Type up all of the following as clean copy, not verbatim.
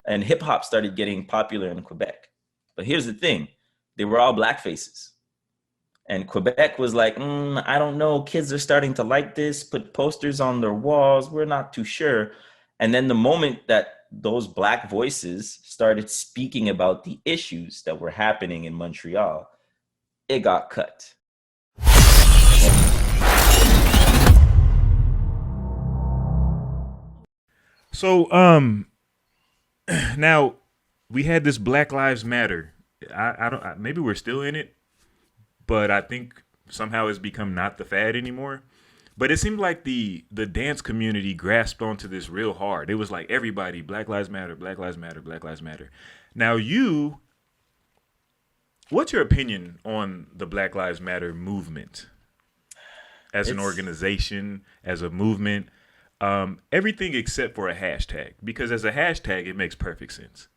And hip hop started getting popular in Quebec. But here's the thing, they were all black faces. And Quebec was like, I don't know, kids are starting to like this, put posters on their walls, we're not too sure. And then the moment that those black voices started speaking about the issues that were happening in Montreal, it got cut. So, now we had this Black Lives Matter. I don't. Maybe we're still in it, but I think somehow it's become not the fad anymore. But it seemed like the dance community grasped onto this real hard. It was like everybody, Black Lives Matter, Black Lives Matter, Black Lives Matter. Now, what's your opinion on the Black Lives Matter movement as an It's organization, as a movement? Everything except for a hashtag, because as a hashtag, it makes perfect sense.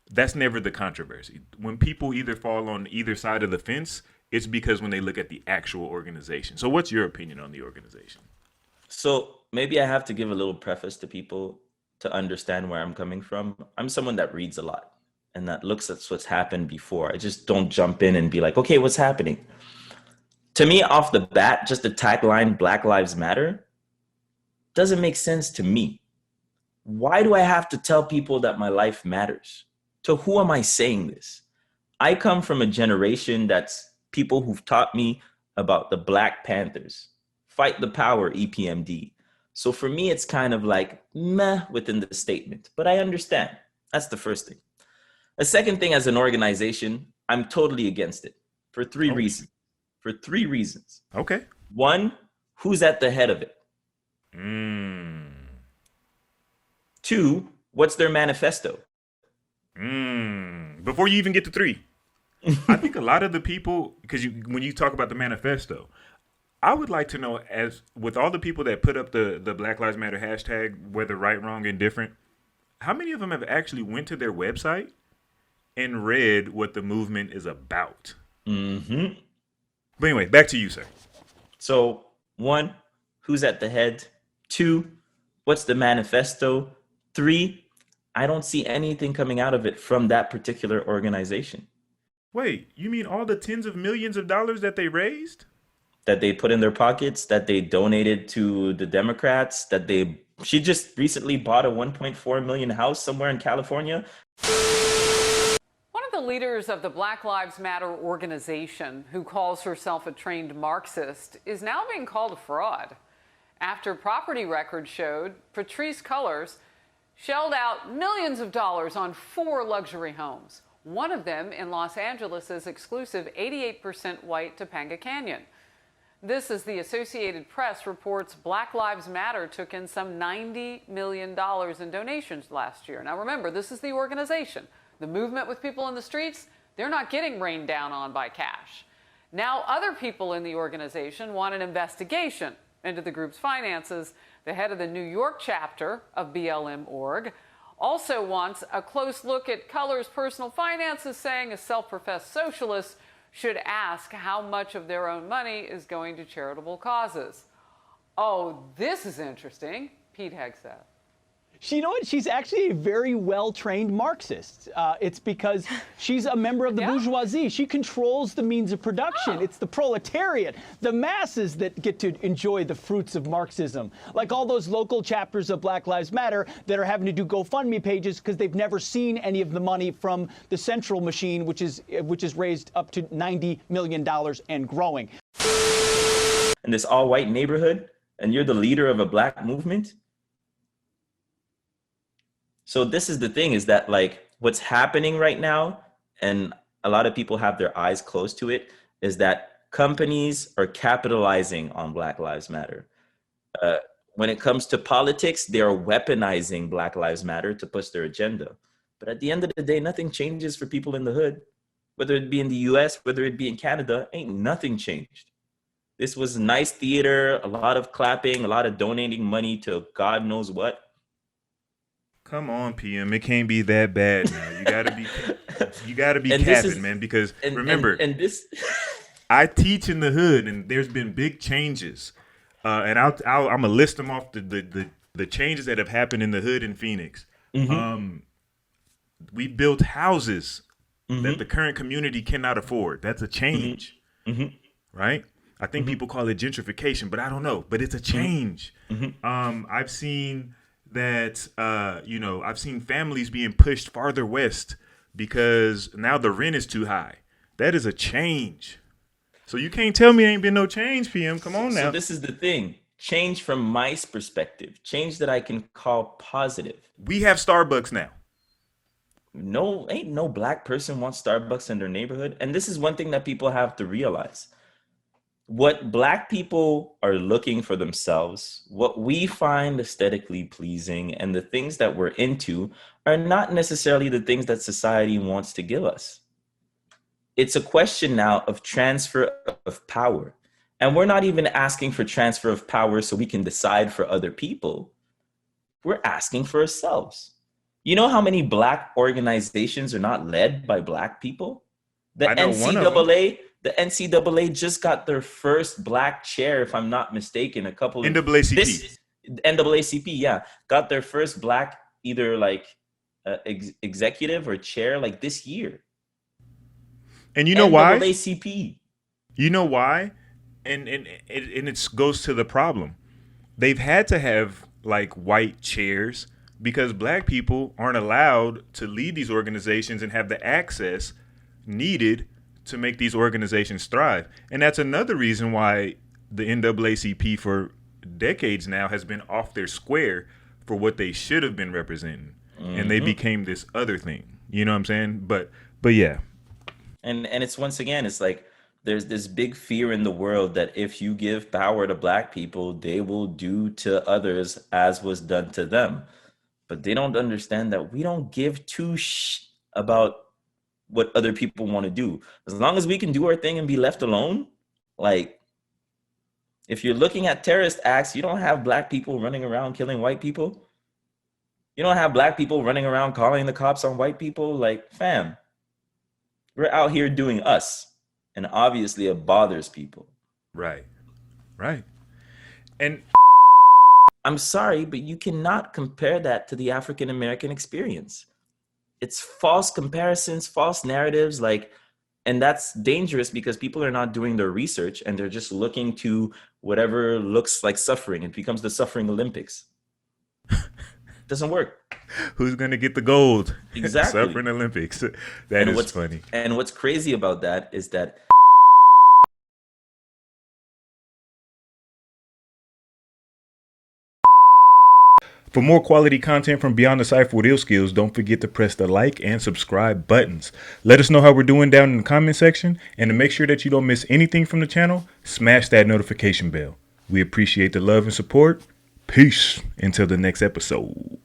That's never the controversy. When people either fall on either side of the fence, it's because when they look at the actual organization. So, what's your opinion on the organization? so maybe I have to give a little preface to people to understand where I'm coming from. I'm someone that reads a lot and that looks at what's happened before. I just don't jump in and be like, okay, what's happening? To me, off the bat, just the tagline Black Lives Matter doesn't make sense to me. Why do I have to tell people that my life matters? To who am I saying this? I come from a generation that's people who've taught me about the Black Panthers, fight the power, EPMD. So for me, it's kind of like meh within the statement, but I understand. That's the first thing. The second thing, as an organization, I'm totally against it for three Oh, reasons. For three reasons. okay. One, who's at the head of it? Mm. Two, what's their manifesto? Before you even get to three, I think a lot of the people, because when you talk about the manifesto, I would like to know, as with all the people that put up the Black Lives Matter hashtag, whether right, wrong, indifferent, how many of them have actually went to their website and read what the movement is about? Hmm. But anyway, back to you, sir. So, one, who's at the head? Two, what's the manifesto? Three, I don't see anything coming out of it from that particular organization Wait, you mean all the tens of millions of dollars that they raised? that they put in their pockets, that they donated to the Democrats, she just recently bought a 1.4 million house somewhere in California. One of the leaders of the Black Lives Matter organization, who calls herself a trained Marxist, is now being called a fraud after property records showed Patrice Cullors shelled out millions of dollars on 4 luxury homes, one of them in Los Angeles' exclusive 88% white Topanga Canyon. This, as the Associated Press reports, Black Lives Matter took in some $90 million in donations last year. Now remember, this is the organization. The movement with people in the streets, they're not getting rained down on by cash. Now other people in the organization want an investigation into the group's finances. The head of the New York chapter of BLM.org also wants a close look at Cullors' personal finances, saying a self-professed socialist should ask how much of their own money is going to charitable causes. Oh, this is interesting, Pete Hegseth. You know what? She's actually a very well-trained Marxist. It's because she's a member of the bourgeoisie. She controls the means of production. It's the proletariat, the masses that get to enjoy the fruits of Marxism. Like all those local chapters of Black Lives Matter that are having to do GoFundMe pages because they've never seen any of the money from the central machine, which is raised up to $90 million and growing. In this all-white neighborhood, and you're the leader of a black movement. So this is the thing, is that like what's happening right now, and a lot of people have their eyes closed to it, is that companies are capitalizing on Black Lives Matter. When it comes to politics, they are weaponizing Black Lives Matter to push their agenda. But at the end of the day, nothing changes for people in the hood. Whether it be in the US, whether it be in Canada, ain't nothing changed. This was nice theater, a lot of clapping, a lot of donating money to God knows what. Come on, PM. It can't be that bad now. You gotta be And capping, man. Because remember, and this I teach in the hood, and there's been big changes. And I'm gonna list them off the changes that have happened in the hood in Phoenix. We built houses Mm-hmm. that the current community cannot afford. That's a change, right? I think people call it gentrification, but I don't know. But it's a change. I've seen that, I've seen families being pushed farther west because now the rent is too high. That is a change. So you can't tell me ain't been no change, PM. Come on now. So this is the thing. Change from my perspective. Change that I can call positive. We have Starbucks now. No, ain't no black person wants Starbucks in their neighborhood. And this is one thing that people have to realize. What black people are looking for themselves, what we find aesthetically pleasing, and the things that we're into are not necessarily the things that society wants to give us. It's a question now of transfer of power. And we're not even asking for transfer of power so we can decide for other people. We're asking for ourselves. You know how many black organizations are not led by black people? The I know one of them. The NCAA just got their first black chair, if I'm not mistaken, a couple of NAACP. NAACP, yeah, got their first black either like executive or chair like this year. And you know why? NAACP. You know why? And it goes to the problem. They've had to have like white chairs because black people aren't allowed to lead these organizations and have the access needed to make these organizations thrive. And that's another reason why the NAACP for decades now has been off their square for what they should have been representing. And they became this other thing. You know what I'm saying? But yeah. And it's once again, it's like there's this big fear in the world that if you give power to black people, they will do to others as was done to them. But they don't understand that we don't give two about what other people want to do. As long as we can do our thing and be left alone, like if you're looking at terrorist acts, you don't have black people running around killing white people. You don't have black people running around calling the cops on white people. Like, fam, we're out here doing us. And obviously it bothers people. Right. And I'm sorry, but you cannot compare that to the African American experience. It's false comparisons, false narratives, and that's dangerous because people are not doing their research and they're just looking to whatever looks like suffering. It becomes the suffering Olympics. Doesn't work. Who's going to get the gold? Exactly. Suffering Olympics. That is funny. And what's crazy about that is that for more quality content from Beyond the Cypher with Illskillz, don't forget to press the like and subscribe buttons. Let us know how we're doing down in the comment section. And to make sure that you don't miss anything from the channel, smash that notification bell. We appreciate the love and support. Peace until the next episode.